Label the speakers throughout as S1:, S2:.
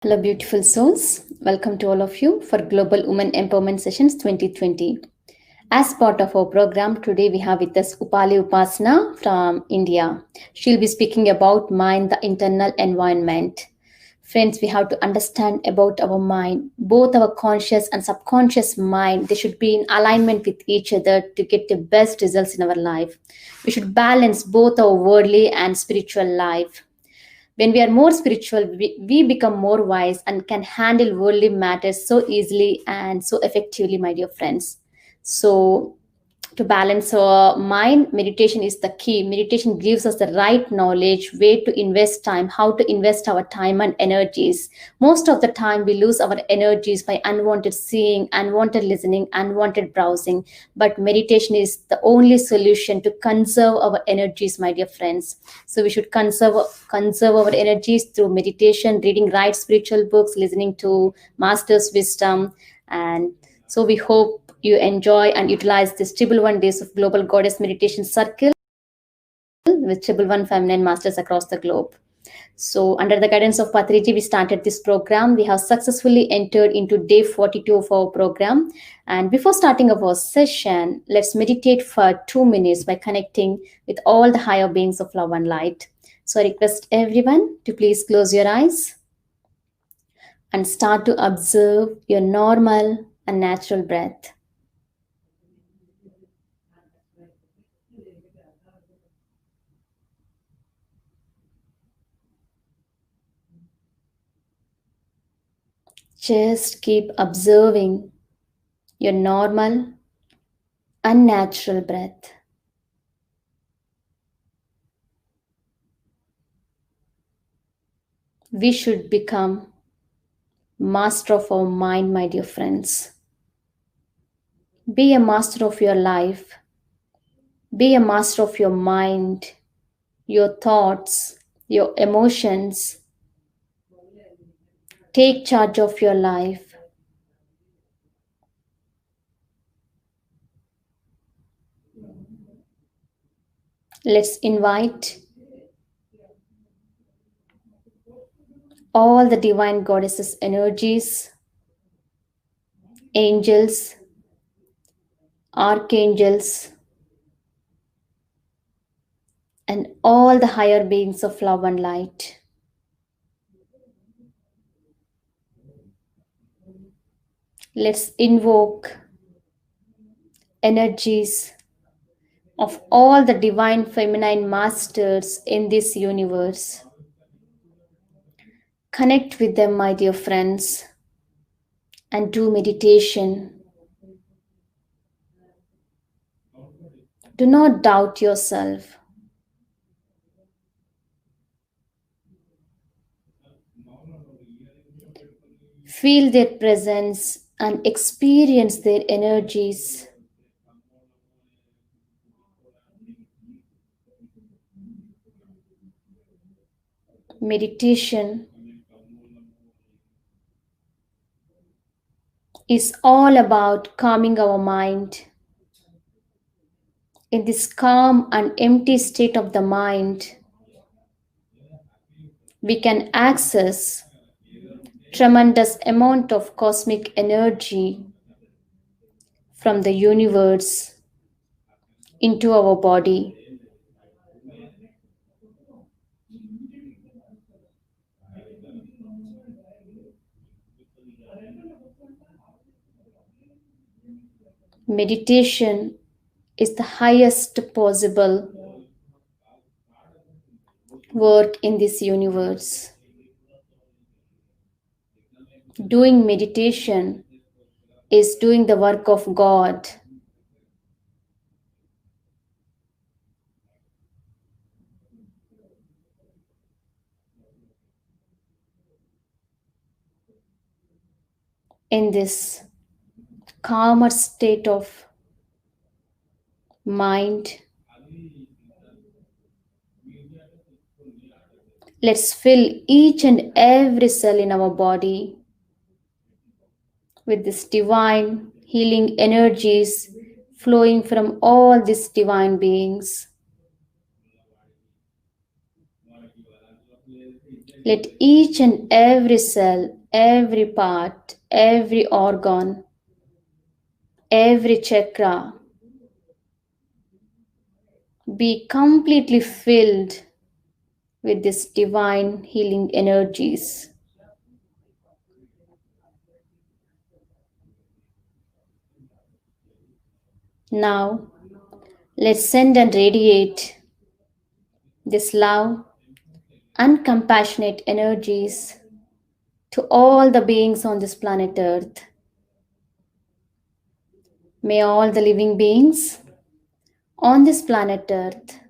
S1: Hello, beautiful souls. Welcome to all of you for Global Women Empowerment Sessions 2020. As part of our program, today we have with us Upali Upasana from India. She'll be speaking about mind, the internal environment. Friends, we have to understand about our mind. Both our conscious and subconscious mind, they should be in alignment with each other to get the best results in our life. We should balance both our worldly and spiritual life. When we are more spiritual, we become more wise and can handle worldly matters so easily and so effectively, my dear friends. So, to balance our mind, meditation is the key. Meditation gives us the right knowledge, way to invest time, how to invest our time and energies. Most of the time we lose our energies by unwanted seeing, unwanted listening, unwanted browsing, but meditation is the only solution to conserve our energies, my dear friends. So we should conserve our energies through meditation, reading right spiritual books, listening to masters wisdom. And so we hope you enjoy and utilize this triple one days of global goddess meditation circle with triple one feminine masters across the globe. So, under the guidance of Patriji, we started this program. We have successfully entered into day 42 of our program. And before starting our session, let's meditate for 2 minutes by connecting with all the higher beings of love and light. So, I request everyone to please close your eyes and start to observe your normal and natural breath. Just keep observing your normal, unnatural breath. We should become master of our mind, my dear friends. Be a master of your life. Be a master of your mind, your thoughts, your emotions. Take charge of your life. Let's invite all the divine goddesses' energies, angels, archangels, and all the higher beings of love and light. Let's invoke energies of all the divine feminine masters in this universe. Connect with them, my dear friends, and do meditation. Do not doubt yourself. Feel their presence and experience their energies. Meditation is all about calming our mind. In this calm and empty state of the mind, we can access tremendous amount of cosmic energy from the universe into our body. Meditation is the highest possible work in this universe. Doing meditation is doing the work of God. In this calmer state of mind, let's fill each and every cell in our body with this divine healing energies flowing from all these divine beings. Let each and every cell, every part, every organ, every chakra be completely filled with this divine healing energies. Now, let's send and radiate this love and compassionate energies to all the beings on this planet Earth. May all the living beings on this planet Earth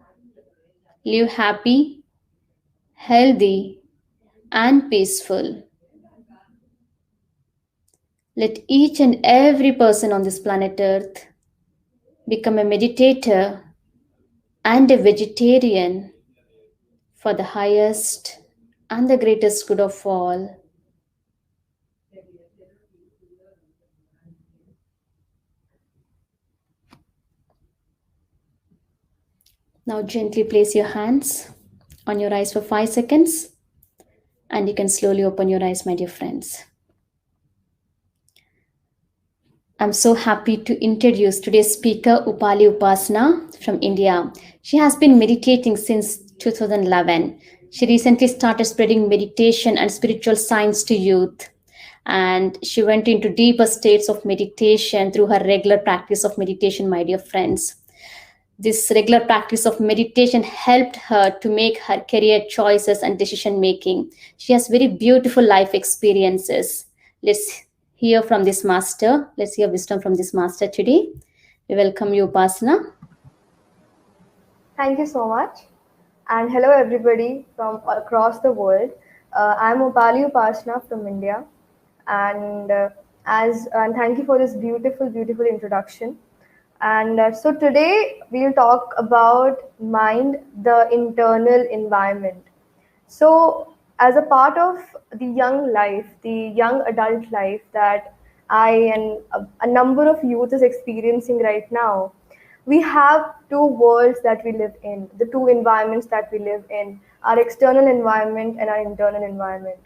S1: live happy, healthy, and peaceful. Let each and every person on this planet Earth become a meditator and a vegetarian for the highest and the greatest good of all. Now, gently place your hands on your eyes for 5 seconds, and you can slowly open your eyes, my dear friends. I'm so happy to introduce today's speaker, Upali Upasana from India. She has been meditating since 2011. She recently started spreading meditation and spiritual science to youth. And she went into deeper states of meditation through her regular practice of meditation, my dear friends. This regular practice of meditation helped her to make her career choices and decision making. She has very beautiful life experiences. Let's hear from this master. Let's hear wisdom from this master today. We welcome you, Upasana.
S2: Thank you so much. And hello, everybody from across the world. I'm Upali Upasana from India. And thank you for this beautiful, beautiful introduction. So today we'll talk about mind, the internal environment. So, as a part of the young life, the young adult life that I and a number of youth is experiencing right now, we have two worlds that we live in, the two environments that we live in, our external environment and our internal environment.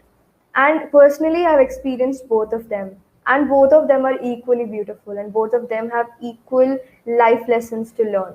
S2: And personally, I've experienced both of them. And both of them are equally beautiful, and both of them have equal life lessons to learn.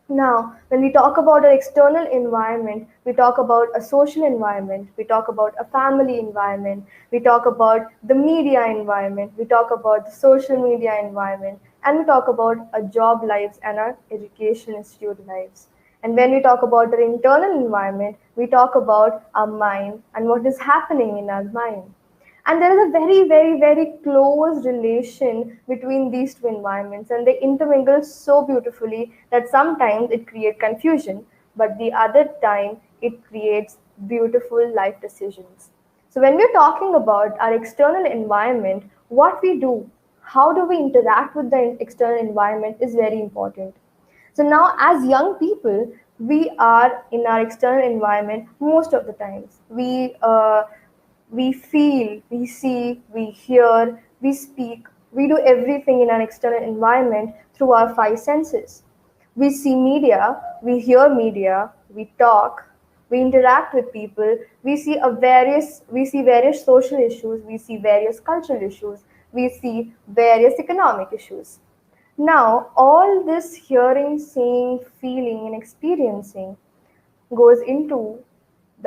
S2: Now, when we talk about our external environment, we talk about a social environment, we talk about a family environment, we talk about the media environment, we talk about the social media environment, and we talk about our job lives and our education institute lives. And when we talk about our internal environment, we talk about our mind and what is happening in our mind. And there is a very, very, very close relation between these two environments, and they intermingle so beautifully that sometimes it creates confusion, but the other time it creates beautiful life decisions. So, when we're talking about our external environment, what we do, how do we interact with the external environment is very important. So now, as young people, we are in our external environment most of the times. We feel, we see, we hear, we speak, we do everything in our external environment through our five senses. We see media, we hear media, we talk, we interact with people, we see various social issues, we see various cultural issues, we see various economic issues. Now, all this hearing, seeing, feeling, and experiencing goes into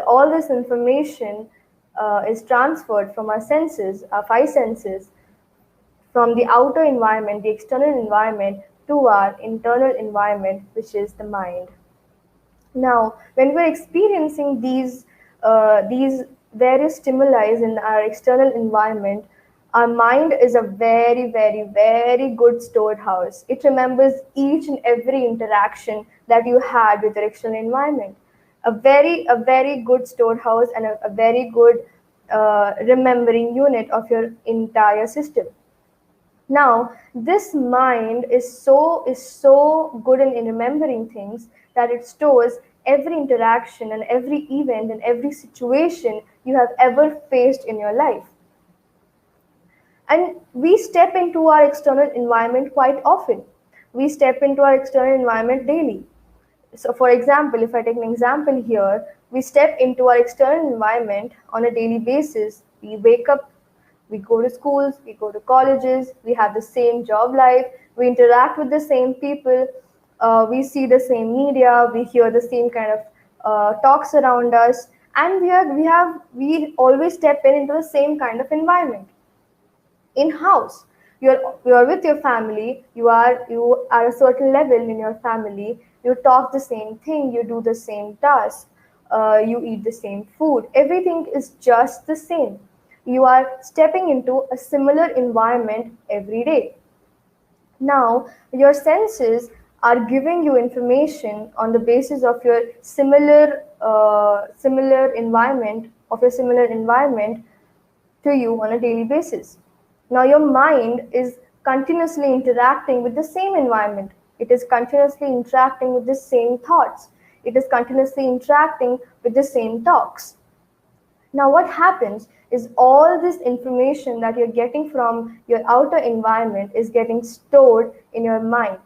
S2: all this information is transferred from our senses, our five senses, from the outer environment, the external environment, to our internal environment, which is the mind. Now, when we're experiencing these various stimuli in our external environment, our mind is a very, very, very good stored house. It remembers each and every interaction that you had with your external environment. A very good storehouse and a very good remembering unit of your entire system. Now, this mind is so good in remembering things that it stores every interaction and every event and every situation you have ever faced in your life. And we step into our external environment quite often. We step into our external environment daily. So for example, if I take an example here, we step into our external environment on a daily basis. We wake up, we go to schools, we go to colleges, we have the same job life, we interact with the same people, we see the same media, we hear the same kind of talks around us, and we always step into the same kind of environment. In house, you're with your family, you are a certain level in your family, you talk the same thing, you do the same task, you eat the same food, everything is just the same. You are stepping into a similar environment every day. Now your senses are giving you information on the basis of your similar environment to you on a daily basis. Now, your mind is continuously interacting with the same environment. It is continuously interacting with the same thoughts. It is continuously interacting with the same talks. Now, what happens is all this information that you're getting from your outer environment is getting stored in your mind,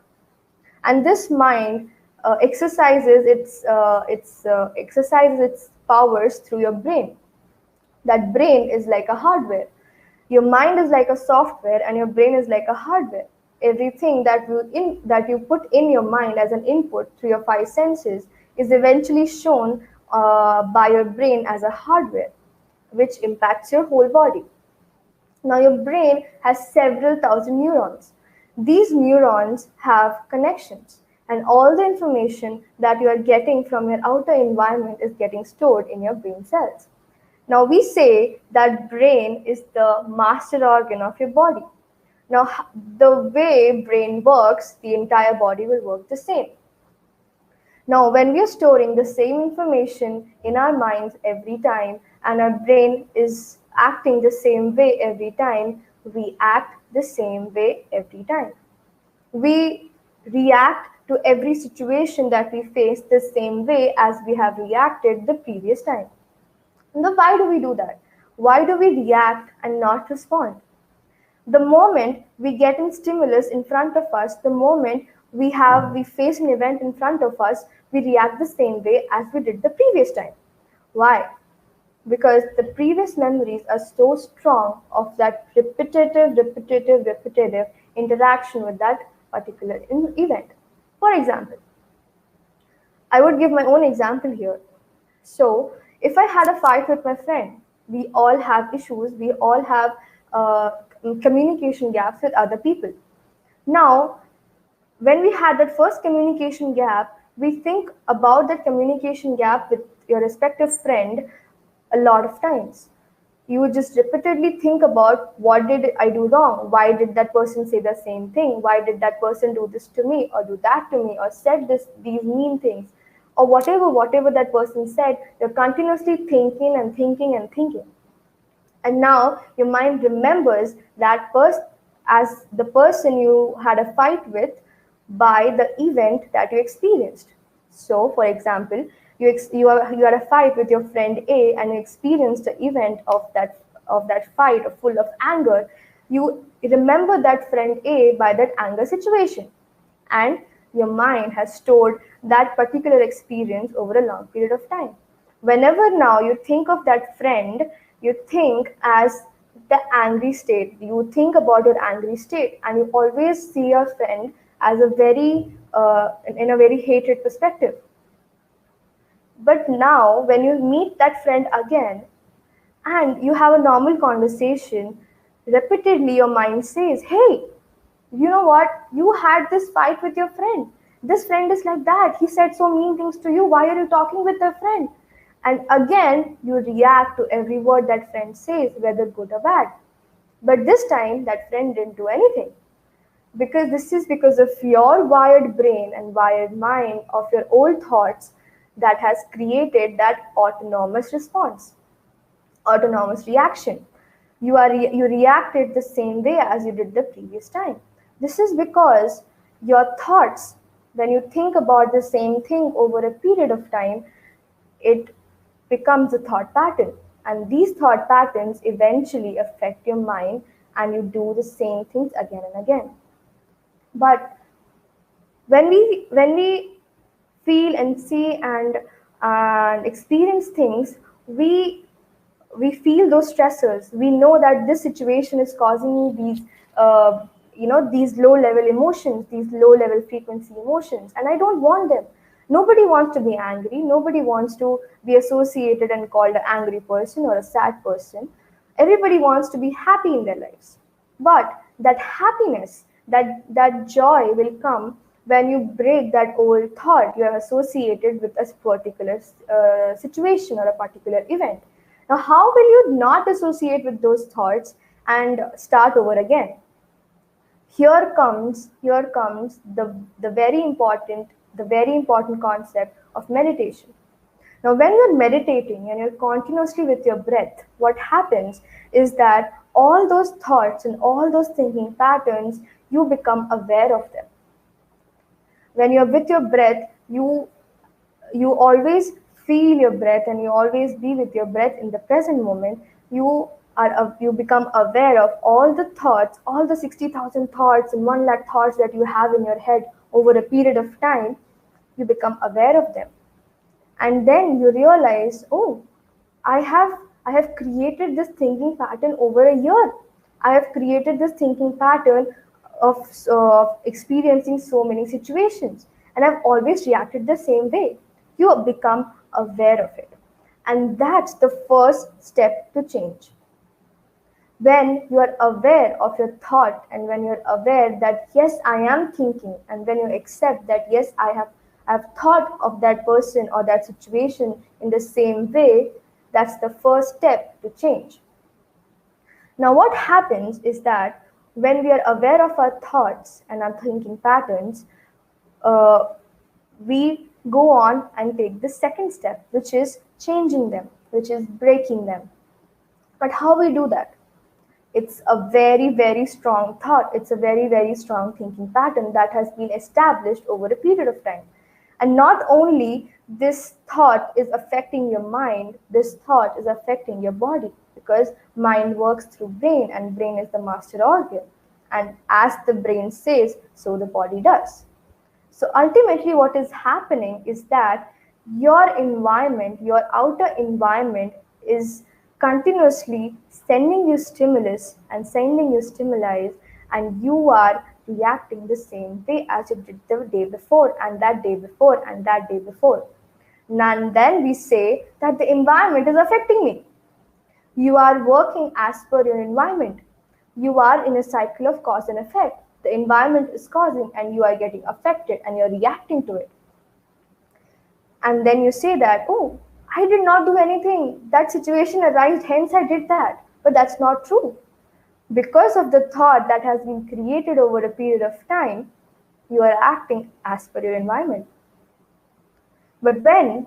S2: and this mind exercises its powers through your brain. That brain is like a hardware. Your mind is like a software and your brain is like a hardware. Everything that you put in your mind as an input through your five senses is eventually shown by your brain as a hardware, which impacts your whole body. Now your brain has several thousand neurons. These neurons have connections, and all the information that you are getting from your outer environment is getting stored in your brain cells. Now we say that brain is the master organ of your body. Now the way brain works, the entire body will work the same. Now when we are storing the same information in our minds every time and our brain is acting the same way every time, we act the same way every time. We react to every situation that we face the same way as we have reacted the previous time. Now, why do we do that? Why do we react and not respond? The moment we get a stimulus in front of us, the moment we face an event in front of us, we react the same way as we did the previous time. Why? Because the previous memories are so strong of that repetitive interaction with that particular event. For example, I would give my own example here. So, if I had a fight with my friend, we all have issues, we all have communication gaps with other people. Now, when we had that first communication gap, we think about that communication gap with your respective friend a lot of times. You would just repeatedly think about, what did I do wrong? Why did that person say the same thing? Why did that person do this to me or do that to me or said these mean things? Or whatever that person said, you're continuously thinking and thinking and thinking. And now your mind remembers that person as the person you had a fight with by the event that you experienced. So, for example, you had a fight with your friend A and you experienced the event of that fight full of anger. You remember that friend A by that anger situation, and your mind has stored that particular experience over a long period of time. Whenever now you think of that friend, you think as the angry state. You think about your angry state, and you always see your friend as in a very hated perspective. But now, when you meet that friend again and you have a normal conversation, repeatedly your mind says, "Hey, you know what? You had this fight with your friend. This friend is like that. He said so mean things to you. Why are you talking with your friend?" And again, you react to every word that friend says, whether good or bad. But this time, that friend didn't do anything. This is because of your wired brain and wired mind of your old thoughts that has created that autonomous response, autonomous reaction. You reacted the same way as you did the previous time. This is because your thoughts, when you think about the same thing over a period of time, it becomes a thought pattern. And these thought patterns eventually affect your mind, and you do the same things again and again. But when we feel and see and experience things, we feel those stressors. We know that this situation is causing me these these low level emotions, these low level frequency emotions, and I don't want them. Nobody wants to be angry, nobody wants to be associated and called an angry person or a sad person. Everybody wants to be happy in their lives. But that happiness, that joy will come when you break that old thought you have associated with a particular situation or a particular event. Now, how will you not associate with those thoughts and start over again? Here comes the very important concept of meditation. Now, when you're meditating and you're continuously with your breath, what happens is that all those thoughts and all those thinking patterns, you become aware of them. When you're with your breath, you always feel your breath and you always be with your breath in the present moment. You become aware of all the thoughts, all the 60,000 thoughts and 1 lakh thoughts that you have in your head over a period of time. You become aware of them, and then you realize, oh, I have created this thinking pattern over a year. I have created this thinking pattern of experiencing so many situations, and I've always reacted the same way. You become aware of it, and that's the first step to change. When you are aware of your thought, and when you're aware that yes, I am thinking, and when you accept that yes, I have thought of that person or that situation in the same way, that's the first step to change. Now, what happens is that when we are aware of our thoughts and our thinking patterns, uh, we go on and take the second step, which is changing them, which is breaking them. But how we do that? It's a very, very strong thought. It's a very, very strong thinking pattern that has been established over a period of time. And not only this thought is affecting your mind, this thought is affecting your body, because mind works through brain and brain is the master organ. And as the brain says, so the body does. So ultimately what is happening is that your environment, your outer environment is continuously sending you stimulus and sending you stimuli, and you are reacting the same way as you did the day before and that day before and that day before. And then we say that the environment is affecting me. You are working as per your environment. You are in a cycle of cause and effect. The environment is causing and you are getting affected and you're reacting to it. And then you say that, oh, I did not do anything. That situation arose, hence I did that. But that's not true. Because of the thought that has been created over a period of time, you are acting as per your environment. But when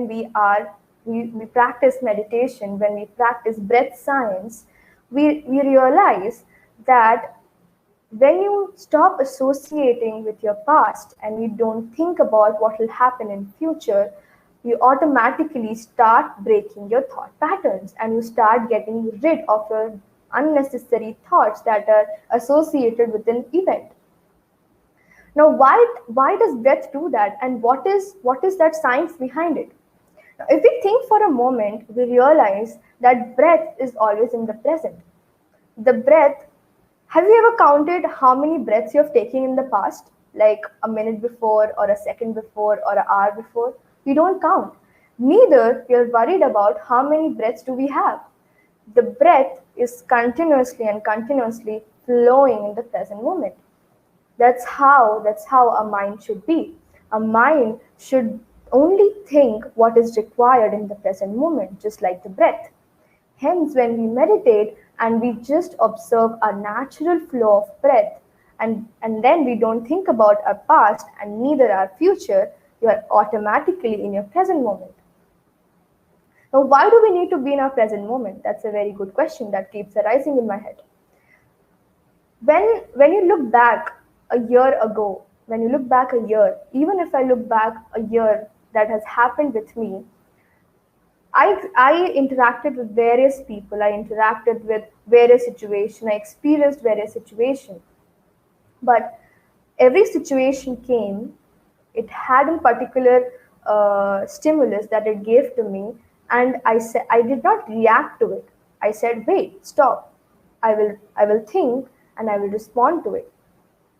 S2: we practice meditation, when we practice breath science, we realize that when you stop associating with your past and you don't think about what will happen in future, you automatically start breaking your thought patterns and you start getting rid of your unnecessary thoughts that are associated with an event. Now, why does breath do that, and what is that science behind it? Now, if we think for a moment, we realize that breath is always in the present. The breath, have you ever counted how many breaths you have taken in the past, like a minute before or a second before or an hour before? You don't count. Neither you're worried about how many breaths do we have. The breath is continuously flowing in the present moment. That's how a mind should be. A mind should only think what is required in the present moment, just like the breath. Hence, when we meditate and we just observe a natural flow of breath, and then we don't think about our past and neither our future, you are automatically in your present moment. Now, why do we need to be in our present moment? That's a very good question that keeps arising in my head. When you look back a year ago, when you look back a year, even if I look back a year that has happened with me, I interacted with various people, I interacted with various situations, I experienced various situations. But every situation came It had a particular stimulus that it gave to me, and I did not react to it. I said, wait, stop. I will think and I will respond to it.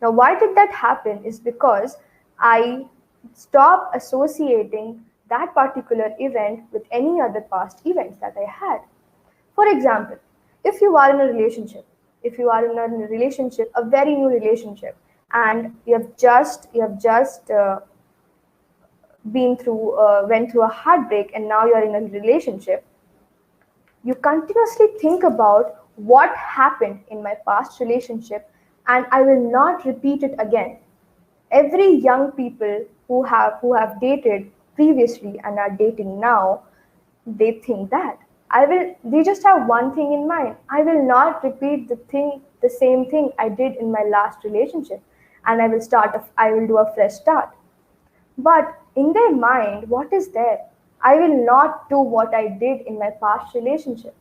S2: Now, why did that happen is because I stopped associating that particular event with any other past events that I had. For example, if you are in a relationship, a very new relationship, and you have just went through a heartbreak, and now you are in a relationship, you continuously think about what happened in my past relationship, and I will not repeat it again. Every young people who have dated previously and are dating now, they think that they just have one thing in mind. I will not repeat the same thing I did in my last relationship, and I will do a fresh start. But in their mind, what is there? I will not do what I did in my past relationship.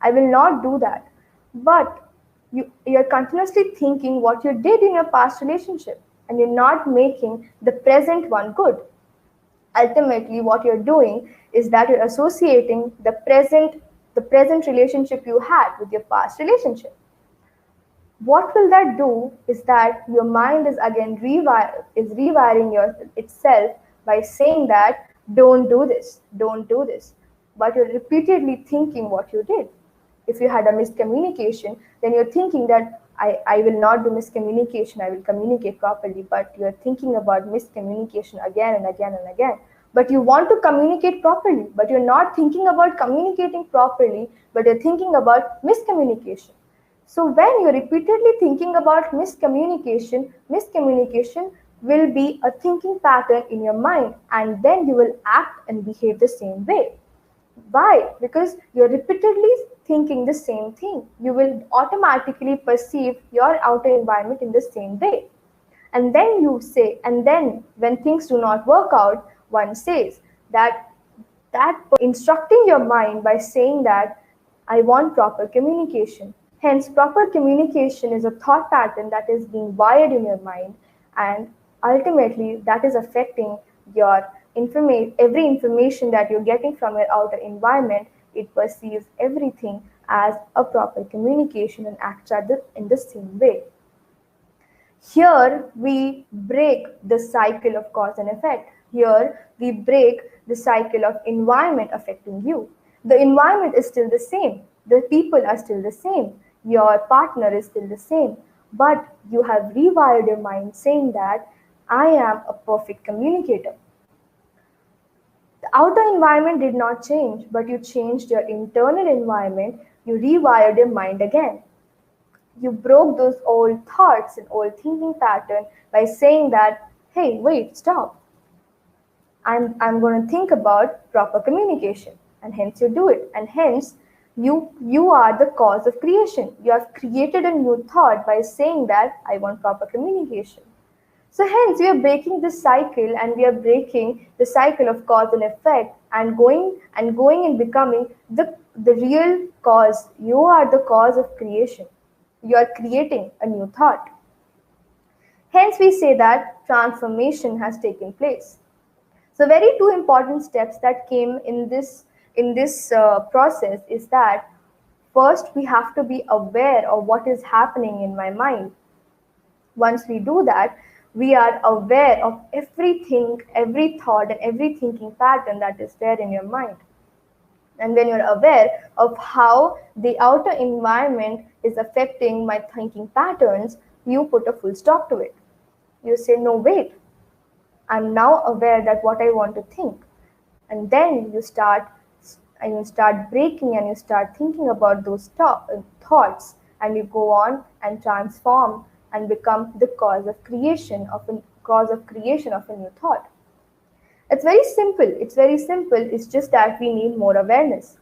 S2: I will not do that. But you're continuously thinking what you did in your past relationship, and you're not making the present one good. Ultimately, what you're doing is that you're associating the present relationship you had with your past relationship. What will that do is that your mind is again rewiring itself by saying that don't do this, but you're repeatedly thinking what you did. If you had a miscommunication, then you're thinking that I will not do miscommunication, I will communicate properly, but you're thinking about miscommunication again and again and again. But you want to communicate properly, but you're not thinking about communicating properly, but you're thinking about miscommunication. So when you're repeatedly thinking about miscommunication will be a thinking pattern in your mind, and then you will act and behave the same way. Why? Because you're repeatedly thinking the same thing. You will automatically perceive your outer environment in the same way. And then when things do not work out, one says that instructing your mind by saying that I want proper communication. Hence, proper communication is a thought pattern that is being wired in your mind, and ultimately that is affecting your every information that you're getting from your outer environment. It perceives everything as a proper communication and acts in the same way. Here we break the cycle of cause and effect. Here we break the cycle of environment affecting you. The environment is still the same. The people are still the same. Your partner is still the same. But you have rewired your mind saying that I am a perfect communicator. The outer environment did not change, but you changed your internal environment. You rewired your mind again. You broke those old thoughts and old thinking pattern by saying that, hey, wait, stop. I'm going to think about proper communication, and hence you do it, and hence you are the cause of creation. You have created a new thought by saying that I want proper communication. So hence we are breaking this cycle, and we are breaking the cycle of cause and effect, and going and becoming the real cause. You are the cause of creation. You are creating a new thought. Hence we say that transformation has taken place. So very two important steps that came in this process is that first we have to be aware of what is happening in my mind. Once we do that, we are aware of everything, every thought and every thinking pattern that is there in your mind. And when you're aware of how the outer environment is affecting my thinking patterns, you put a full stop to it. You say, no, wait, I'm now aware that what I want to think. And then you start breaking, and you start thinking about those thoughts, and you go on and transform and become the cause of creation of a new thought. It's very simple. It's just that we need more awareness.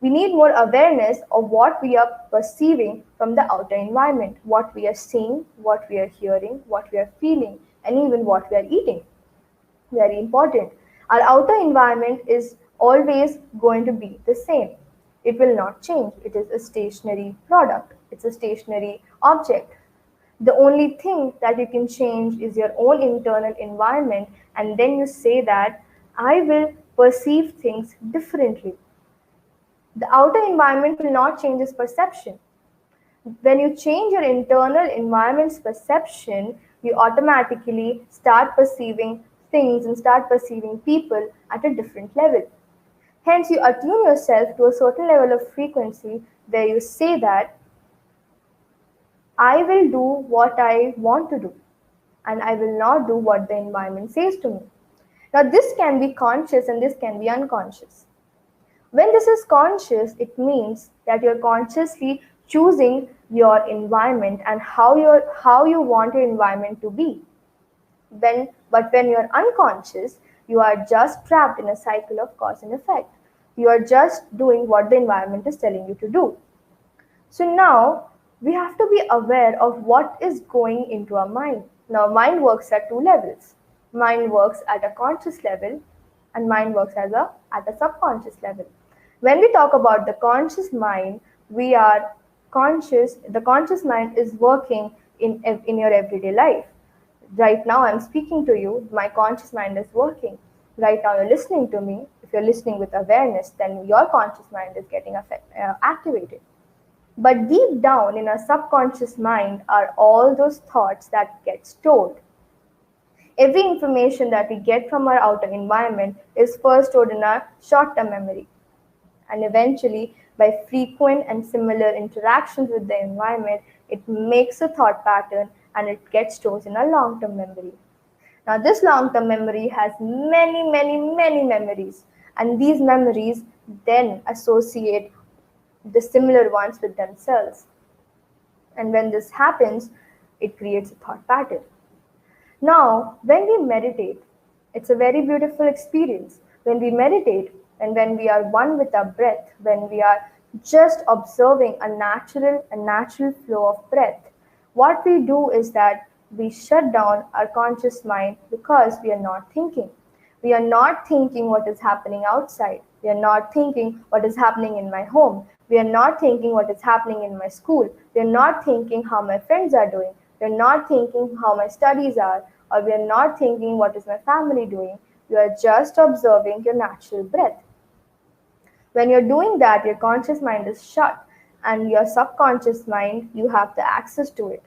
S2: We need more awareness of what we are perceiving from the outer environment, what we are seeing, what we are hearing, what we are feeling, and even what we are eating. Very important. Our outer environment is always going to be the same. It will not change. It is a stationary product. It's a stationary object. The only thing that you can change is your own internal environment, and then you say that I will perceive things differently. The outer environment will not change its perception. When you change your internal environment's perception, you automatically start perceiving things and start perceiving people at a different level. Hence, you attune yourself to a certain level of frequency where you say that I will do what I want to do and I will not do what the environment says to me. Now, this can be conscious and this can be unconscious. When this is conscious, it means that you're consciously choosing your environment and how you want your environment to be. But when you're unconscious, you are just trapped in a cycle of cause and effect. You are just doing what the environment is telling you to do. So now we have to be aware of what is going into our mind. Now, mind works at two levels. Mind works at a conscious level and mind works at a subconscious level. When we talk about the conscious mind, we are conscious, the conscious mind is working in your everyday life. Right now, I'm speaking to you, my conscious mind is working. Right now, you're listening to me. If you're listening with awareness, then your conscious mind is getting activated. But deep down in our subconscious mind are all those thoughts that get stored. Every information that we get from our outer environment is first stored in our short-term memory. And eventually, by frequent and similar interactions with the environment, it makes a thought pattern and it gets stored in our long-term memory. Now, this long-term memory has many, many, many memories. And these memories then associate the similar ones with themselves. And when this happens, it creates a thought pattern. Now, when we meditate, it's a very beautiful experience. When we meditate and when we are one with our breath, when we are just observing a natural flow of breath, what we do is that we shut down our conscious mind because we are not thinking. We are not thinking what is happening outside. We are not thinking what is happening in my home. We are not thinking what is happening in my school. We are not thinking how my friends are doing. We are not thinking how my studies are. Or we are not thinking what is my family doing. You are just observing your natural breath. When you're doing that, your conscious mind is shut, and your subconscious mind, you have the access to it.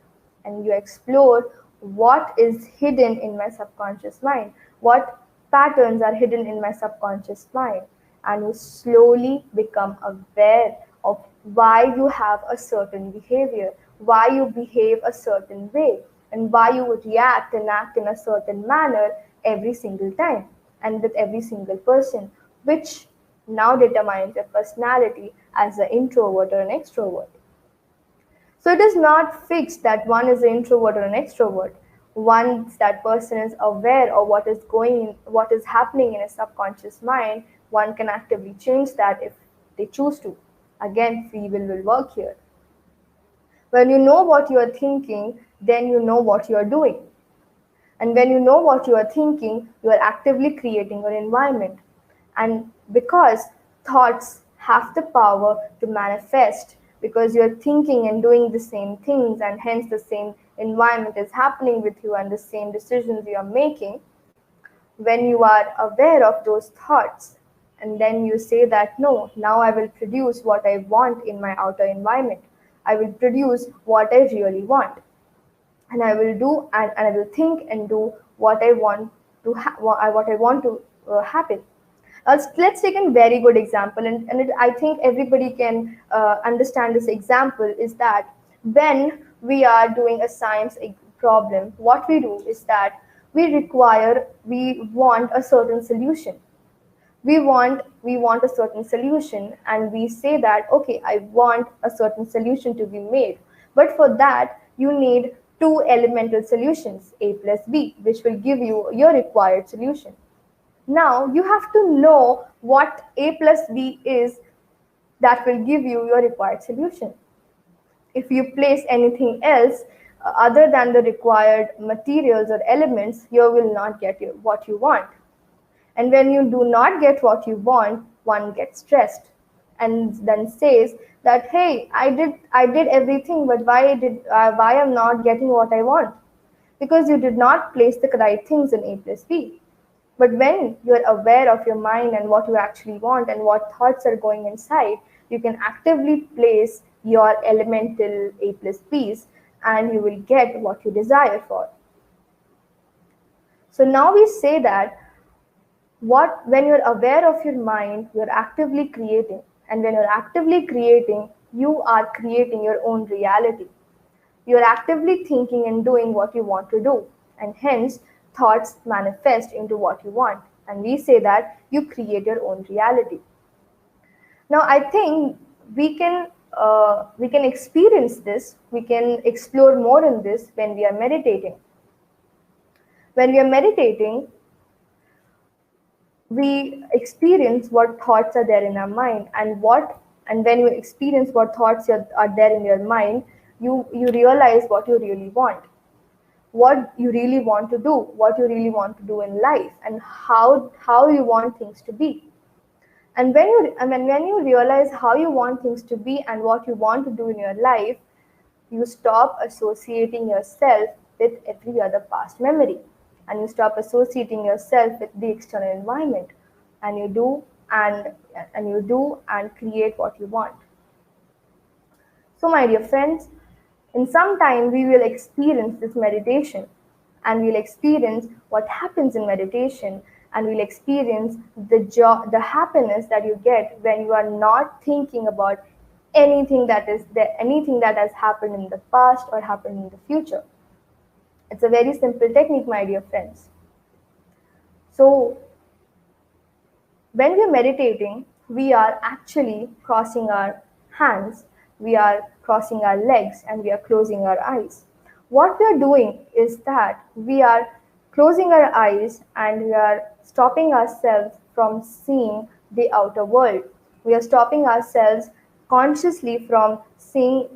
S2: And you explore what is hidden in my subconscious mind, what patterns are hidden in my subconscious mind. And you slowly become aware of why you have a certain behavior, why you behave a certain way, and why you would react and act in a certain manner every single time and with every single person, which now determines your personality as an introvert or an extrovert. So it is not fixed that one is an introvert or an extrovert. Once that person is aware of what is happening in his subconscious mind, one can actively change that if they choose to. Again, free will work here. When you know what you are thinking, then you know what you are doing. And when you know what you are thinking, you are actively creating your environment. And because thoughts have the power to manifest, because you're thinking and doing the same things, and hence the same environment is happening with you and the same decisions you are making, when you are aware of those thoughts, and then you say that, no, now I will produce what I want in my outer environment. I will produce what I really want. And I will do and I will think and do what I want to happen. Let's take a very good example, and I think everybody can understand this example, is that when we are doing a science problem, what we do is that we want a certain solution. We want a certain solution, and we say that, okay, I want a certain solution to be made. But for that, you need two elemental solutions, A plus B, which will give you your required solution. Now, you have to know what A plus B is that will give you your required solution. If you place anything else other than the required materials or elements, you will not get what you want. And when you do not get what you want, one gets stressed. and then says that, hey, I did everything, but why I'm not getting what I want? Because you did not place the right things in A plus B. But when you're aware of your mind and what you actually want and what thoughts are going inside, you can actively place your elemental A plus Bs, and you will get what you desire for. So now we say that when you're aware of your mind, you're actively creating. And when you're actively creating, you are creating your own reality. You're actively thinking and doing what you want to do. And hence, thoughts manifest into what you want. And we say that you create your own reality. Now, I think we can experience this. We can explore more in this when we are meditating. When we are meditating, we experience what thoughts are there in our mind, and when you experience what thoughts are there in your mind, you realize what you really want, what you really want to do, what you really want to do in life, and how you want things to be. And when you realize how you want things to be and what you want to do in your life, you stop associating yourself with every other past memory, and you stop associating yourself with the external environment, and you do and create what you want. So my dear friends, in some time we will experience this meditation, and we'll experience what happens in meditation, and we'll experience the happiness that you get when you are not thinking about anything that has happened in the past or happened in the future. It's a very simple technique, my dear friends. So when we are meditating, we are actually crossing our hands, we are crossing our legs, and we are closing our eyes. What we are doing is that we are closing our eyes and we are stopping ourselves from seeing the outer world. We are stopping ourselves consciously from seeing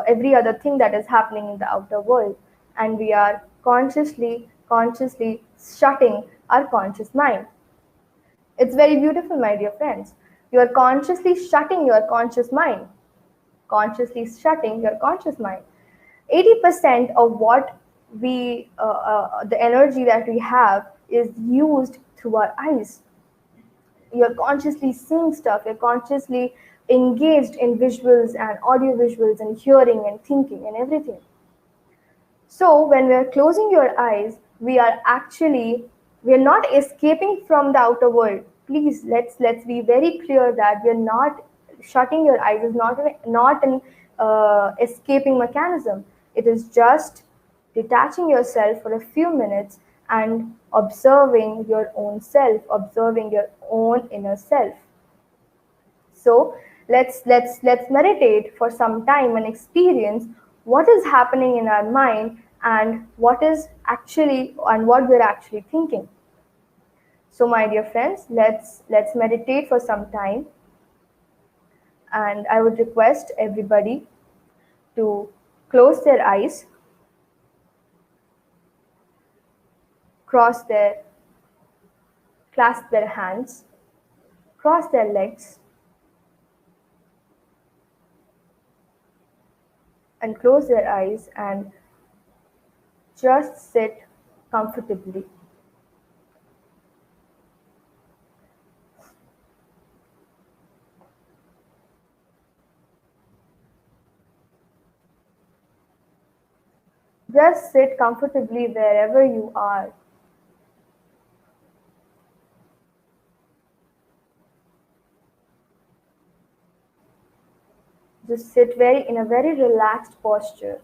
S2: every other thing that is happening in the outer world, and we are consciously shutting our conscious mind. It's very beautiful, my dear friends. You are consciously shutting your conscious mind. Consciously shutting your conscious mind. 80% of the energy that we have is used through our eyes. You're consciously seeing stuff. You're consciously engaged in visuals and audio visuals and hearing and thinking and everything. So when we are closing your eyes, we are not escaping from the outer world. Please, let's be very clear that we are not shutting your eyes is not an escaping mechanism. It is just detaching yourself for a few minutes and observing your own self, observing your own inner self. So let's meditate for some time and experience what is happening in our mind and what we're actually thinking. So my dear friends, let's meditate for some time, and I would request everybody to close their eyes, clasp their hands, cross their legs, and close their eyes and just sit comfortably. Just sit comfortably wherever you are. Just sit in a very relaxed posture.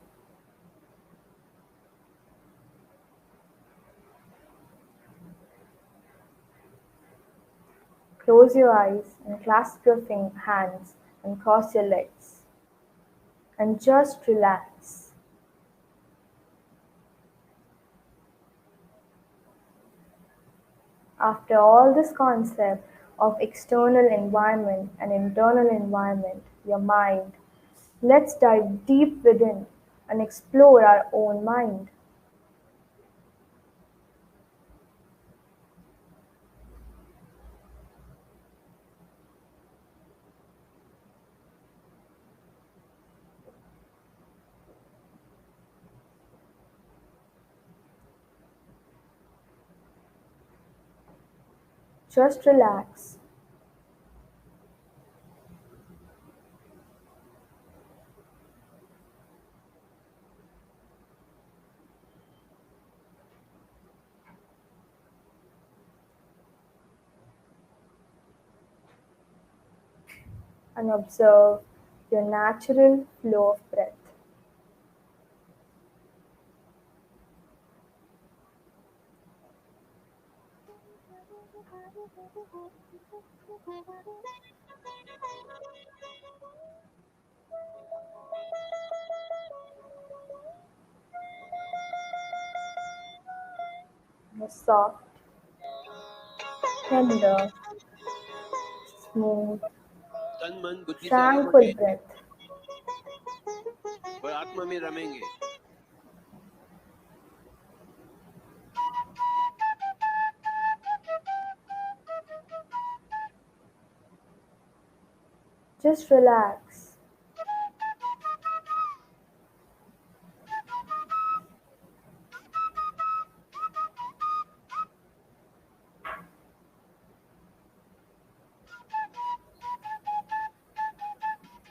S2: Close your eyes and clasp your hands and cross your legs. And just relax. After all this concept of external environment and internal environment, your mind, let's dive deep within and explore our own mind. Just relax. And observe your natural flow of breath. You're soft, tender, smooth,
S3: तन मन बुद्धि से आगे
S2: tranquil
S3: बढ़े
S2: breath.
S3: और आत्मा में रमेंगे.
S2: Just relax.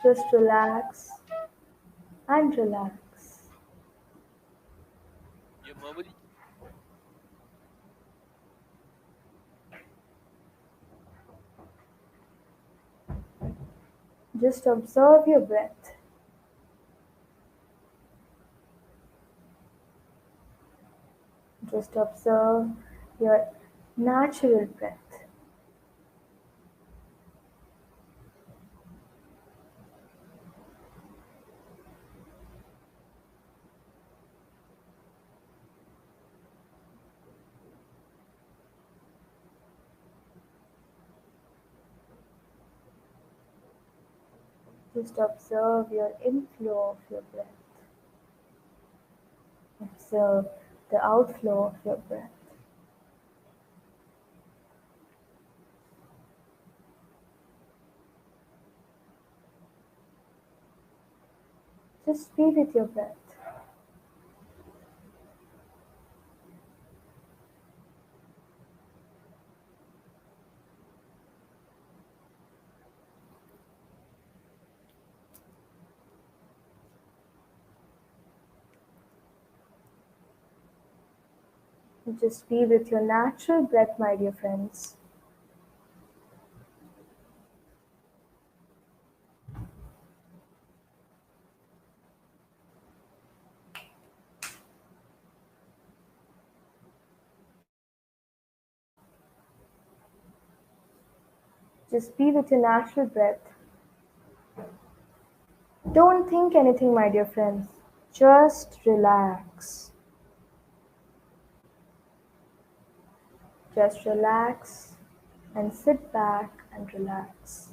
S2: Just relax and relax.
S3: ये मामूली
S2: Just observe your breath. Just observe your natural breath. Just observe your inflow of your breath. Observe the outflow of your breath. Just be with your breath. Just be with your natural breath, my dear friends. Just be with your natural breath. Don't think anything, my dear friends. Just relax. Just relax and sit back and relax.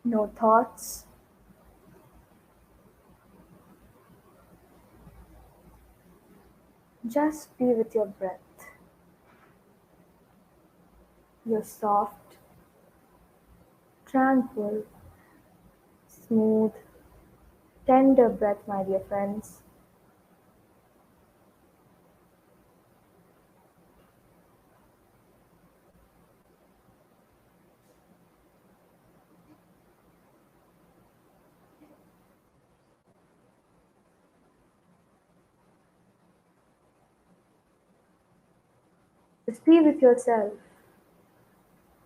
S2: No thoughts. Just be with your breath. Your soft, tranquil, smooth, tender breath, my dear friends. Just be with yourself.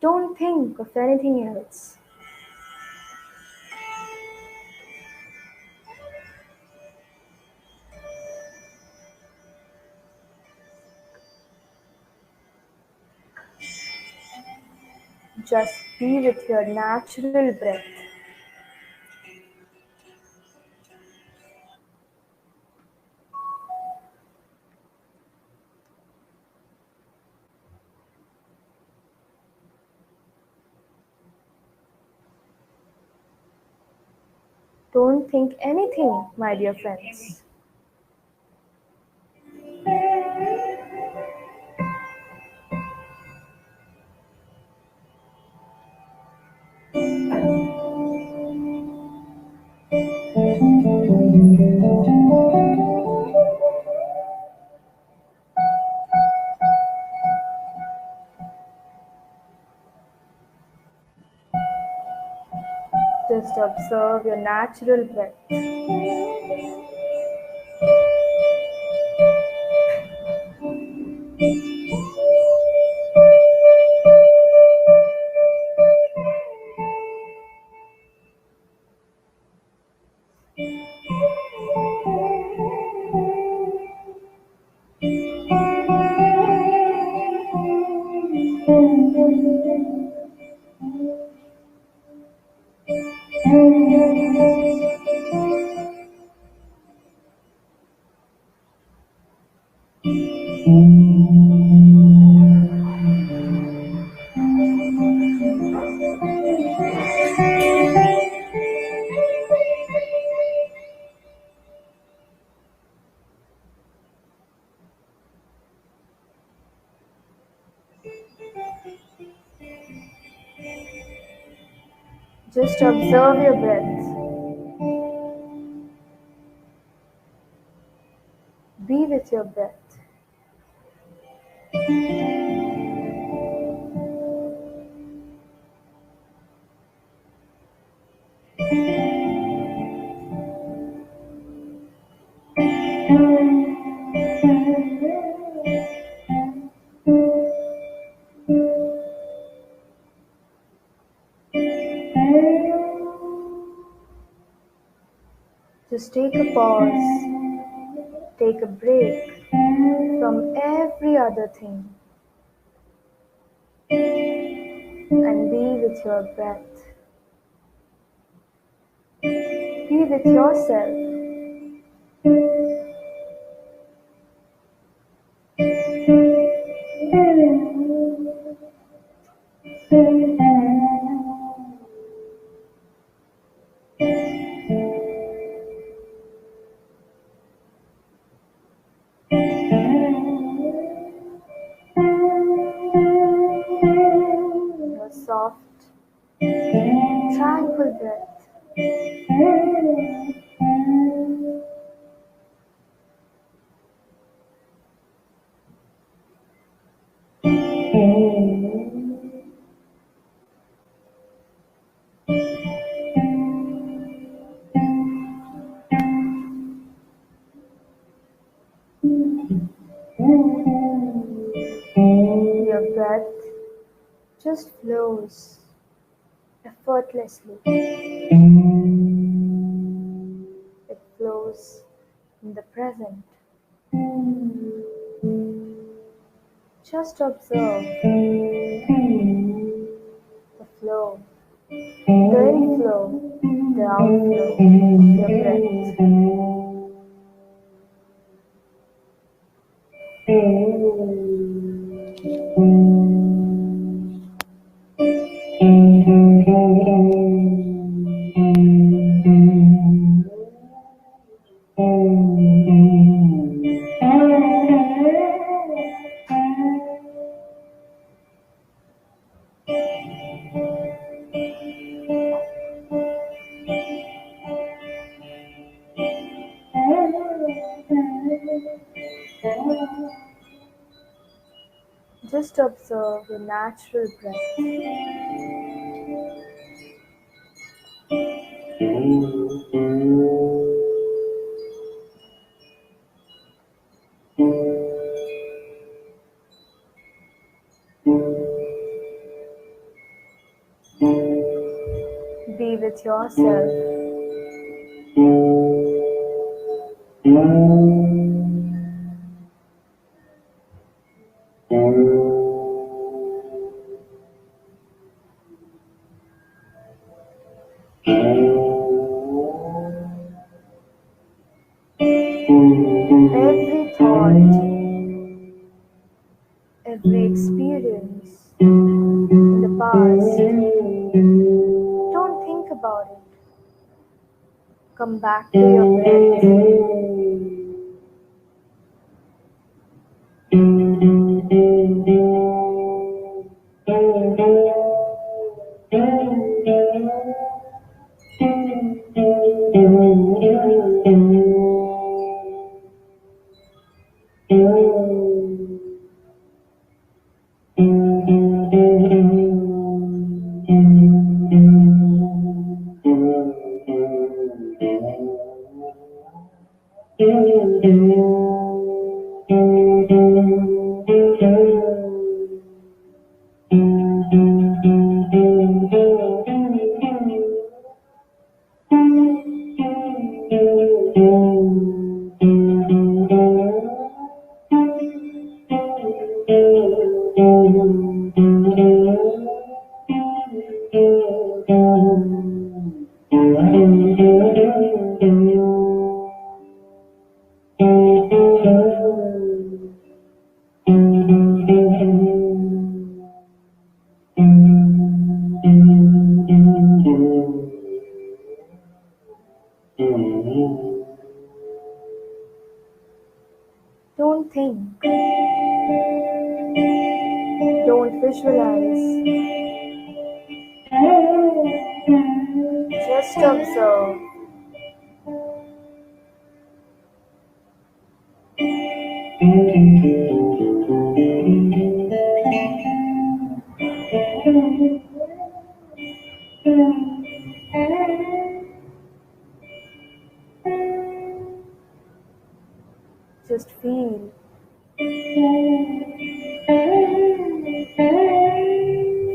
S2: Don't think of anything else. Just be with your natural breath. Don't think anything, my dear friends. Just observe your natural breath. Just observe your breath. Be with your breath. Just take a pause, take a break from every other thing and be with your breath. Be with yourself. Your soft, tranquil breath. Your breath just flows effortlessly. It flows in the present. Just observe the flow, the inflow, the outflow of your breath. Just observe your natural breath. Be with yourself. Every thought, every experience in the past, don't think about it. Come back to your breath. Don't think. Don't visualize. Just observe. Just feel.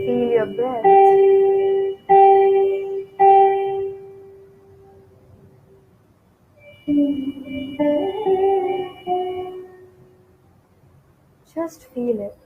S2: Feel your breath. Just feel it.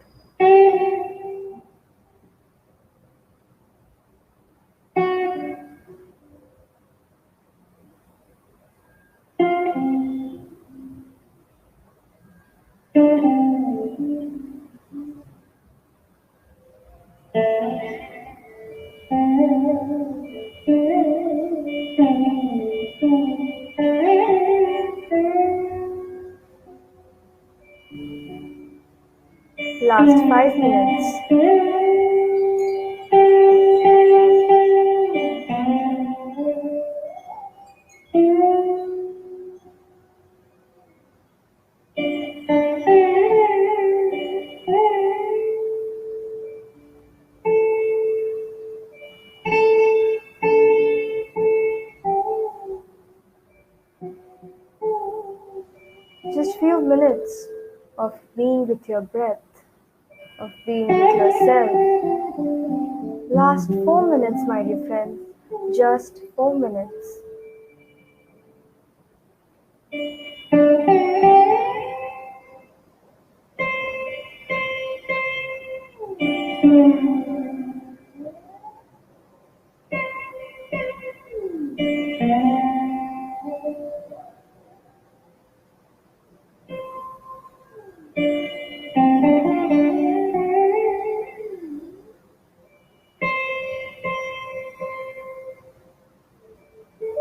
S2: Last 5 minutes. Just few minutes of being with your breath, of being with yourself. Last 4 minutes, my dear friends. Just 4 minutes.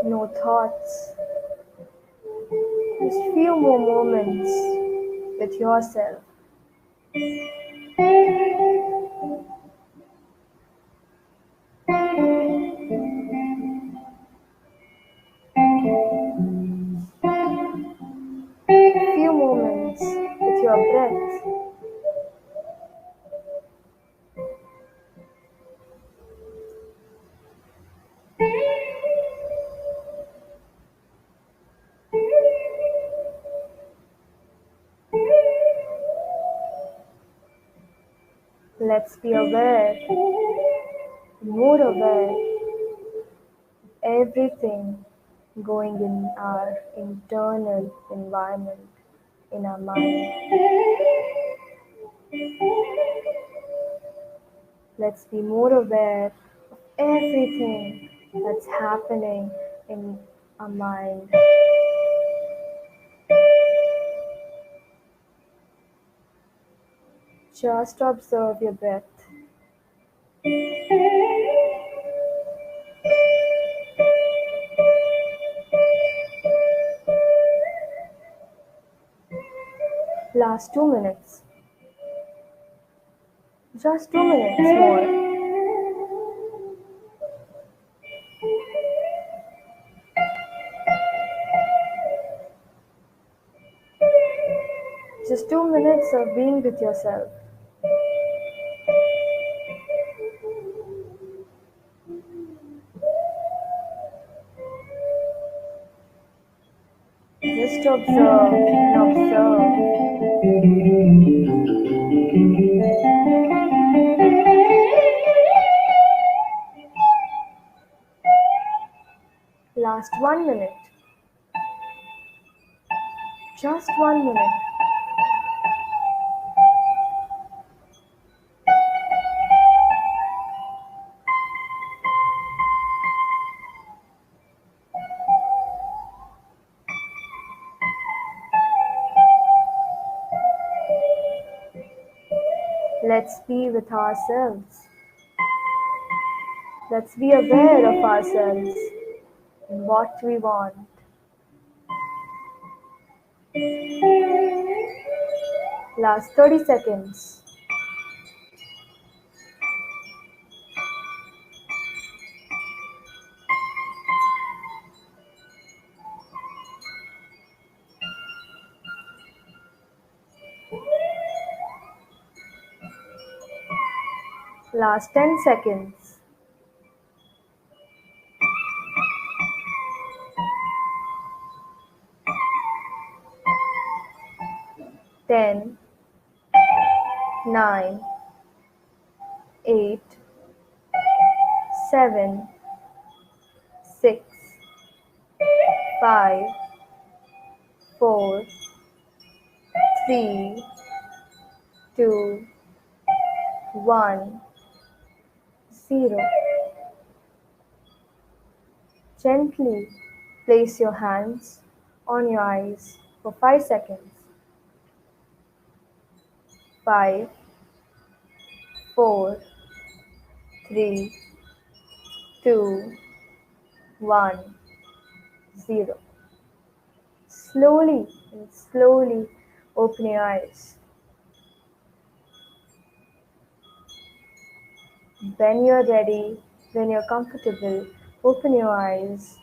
S2: No thoughts. Just few more moments with yourself. Few moments with your breath. Let's be aware, more aware of everything going in our internal environment, in our mind. Let's be more aware of everything that's happening in our mind. Just observe your breath. Last 2 minutes. Just 2 minutes more. Just 2 minutes of being with yourself. Just Just observe and observe. Last 1 minute. Just 1 minute. Let's be with ourselves. Let's be aware of ourselves and what we want. Last 30 seconds. Last 10 seconds. 10, 9, 8, 7, 6, 5, 4, 3, 2, 1, 0. Gently place your hands on your eyes for 5 seconds. 5, 4, 3, 2, 1, 0. Slowly and slowly open your eyes. When you're ready, when you're comfortable, open your eyes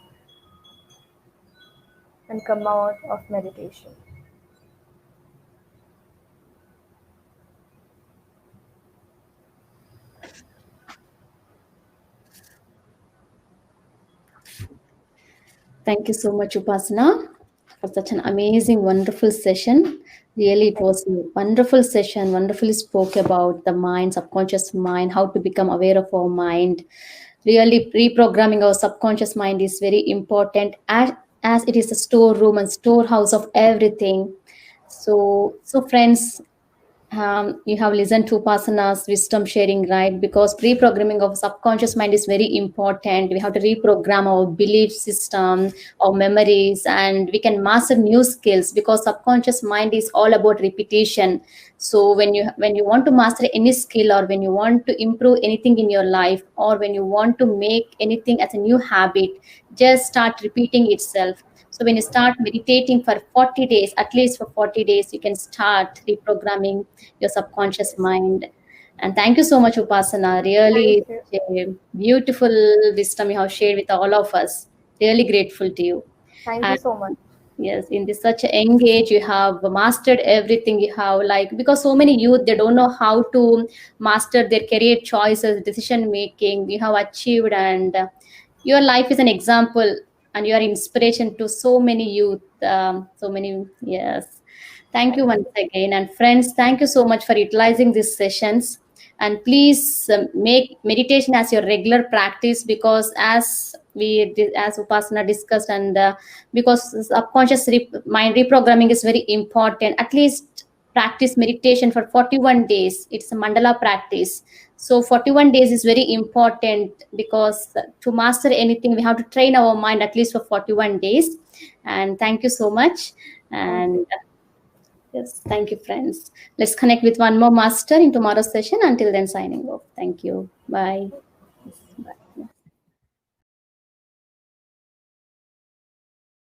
S2: and come out of meditation.
S1: Thank you so much, Upasana, for such an amazing, wonderful session. Really, it was a wonderful session. Wonderfully spoke about the mind, subconscious mind, how to become aware of our mind. Really, reprogramming our subconscious mind is very important as it is a storeroom and storehouse of everything. So friends, you have listened to Upasana's wisdom sharing, right? Because reprogramming of subconscious mind is very important. We have to reprogram our belief system, our memories, and we can master new skills because subconscious mind is all about repetition. So when you want to master any skill, or when you want to improve anything in your life, or when you want to make anything as a new habit, just start repeating itself. So when you start meditating for 40 days, at least for 40 days, you can start reprogramming your subconscious mind. And thank you so much, Upasana. Really
S2: Thank you.
S1: a beautiful wisdom you have shared with all of us. Really grateful to you.
S2: Thank you
S1: And
S2: so much.
S1: yes, in this such a young age, you have mastered everything. You have, like, because so many youth, they don't know how to master their career choices, decision making. You have achieved, and your life is an example, and you are inspiration to so many youth. So many, yes. Thank you
S2: Thank
S1: once
S2: you.
S1: again, and friends, thank you so much for utilizing these sessions. And please make meditation as your regular practice, because as Upasana discussed, and because subconscious mind reprogramming is very important. At least practice meditation for 41 days. It's a mandala practice. So 41 days is very important, because to master anything, we have to train our mind at least for 41 days. And thank you so much.
S2: Thank
S1: And
S2: you.
S1: yes, thank you, friends. Let's connect with one more master in tomorrow's session. Until then, signing off. Thank you. Bye.